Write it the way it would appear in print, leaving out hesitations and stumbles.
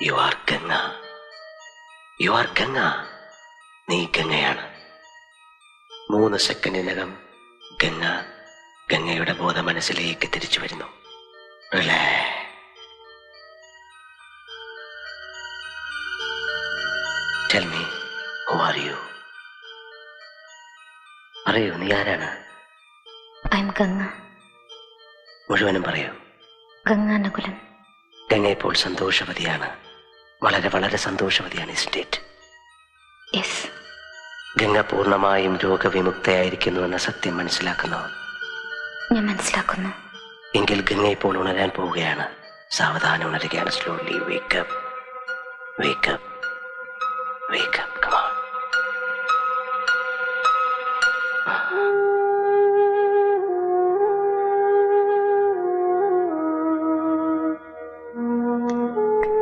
You are Ganga. You are Ganga. നീ ഗംഗയാണ്. 3 സെക്കൻഡിനകം ഗംഗയുടെ ബോധ മനസ്സിലേക്ക് തിരിച്ചു വരുന്നു. Tell me, who are you? പറയൂ, നീ ആരാണ്? I'm ഗംഗ. മുഴുവനും പറയൂ. ഗംഗാനകുലൻ. ഗംഗ ഇപ്പോൾ സന്തോഷവതിയാണ്. വളരെ വളരെ സന്തോഷവതിയാണ്. isn't it? Yes. ഗംഗ പൂർണ്ണമായും രോഗവിമുക്തയായിരിക്കുന്നുവെന്ന സത്യം മനസ്സിലാക്കുന്നു. ഞാൻ മനസ്സിലാക്കുന്നു. എങ്കിൽ ഗംഗ ഇപ്പോൾ ഉണരാൻ പോവുകയാണ്. സാവധാനം ഉണരുകയാണ്. Slowly wake up. Wake up. Wake up. Come on.